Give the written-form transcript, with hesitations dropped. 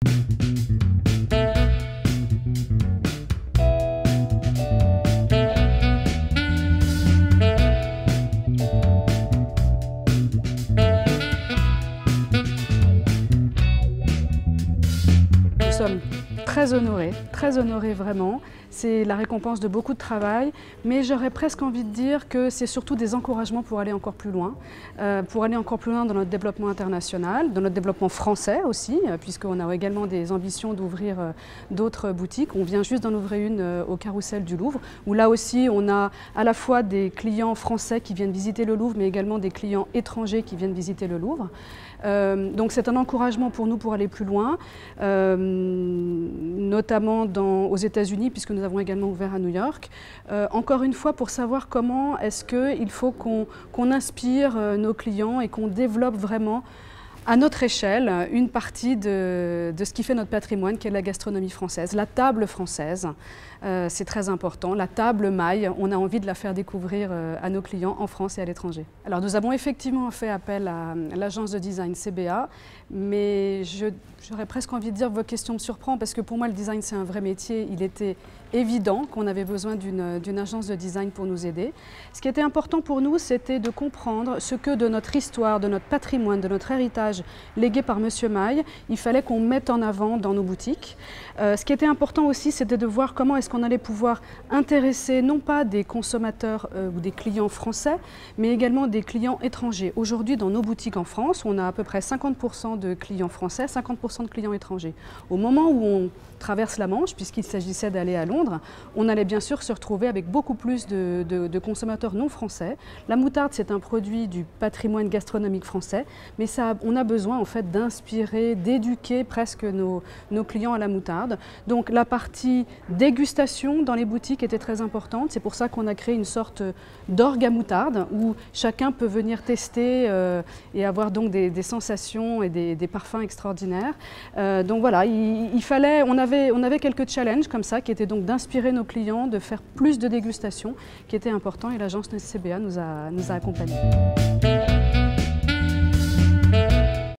Nous sommes très honorés vraiment. C'est la récompense de beaucoup de travail, mais j'aurais presque envie de dire que c'est surtout des encouragements pour aller encore plus loin dans notre développement international, dans notre développement français aussi, puisqu'on a également des ambitions d'ouvrir d'autres boutiques. On vient juste d'en ouvrir une au Carrousel du Louvre, où là aussi on a à la fois des clients français qui viennent visiter le Louvre, mais également des clients étrangers qui viennent visiter le Louvre. Donc c'est un encouragement pour nous pour aller plus loin, notamment aux États-Unis, puisque nous avons également ouvert à New York. Encore une fois, pour savoir comment est-ce qu'il faut qu'on inspire nos clients et qu'on développe vraiment à notre échelle une partie de ce qui fait notre patrimoine, qui est la gastronomie française. La table française, c'est très important. La table maille, on a envie de la faire découvrir à nos clients en France et à l'étranger. Alors nous avons effectivement fait appel à l'agence de design CBA, mais j'aurais presque envie de dire que votre question me surprend, parce que pour moi le design c'est un vrai métier. Il était évident qu'on avait besoin d'une agence de design pour nous aider. Ce qui était important pour nous, c'était de comprendre ce que de notre histoire, de notre patrimoine, de notre héritage légué par Monsieur Maille, il fallait qu'on mette en avant dans nos boutiques. Ce qui était important aussi, c'était de voir comment est-ce qu'on allait pouvoir intéresser non pas des consommateurs ou des clients français, mais également des clients étrangers. Aujourd'hui, dans nos boutiques en France, on a à peu près 50% de clients français, 50% de clients étrangers. Au moment où on traverse la Manche, puisqu'il s'agissait d'aller à Londres, on allait bien sûr se retrouver avec beaucoup plus de consommateurs non français. La moutarde, c'est un produit du patrimoine gastronomique français, mais on a besoin en fait d'inspirer, d'éduquer presque nos clients à la moutarde. Donc la partie dégustation dans les boutiques était très importante. C'est pour ça qu'on a créé une sorte d'orgue à moutarde où chacun peut venir tester et avoir donc des sensations et des parfums extraordinaires. Donc voilà, on avait quelques challenges comme ça qui étaient donc d'inspirer nos clients, de faire plus de dégustation qui était important, et l'agence CBA nous a accompagnés.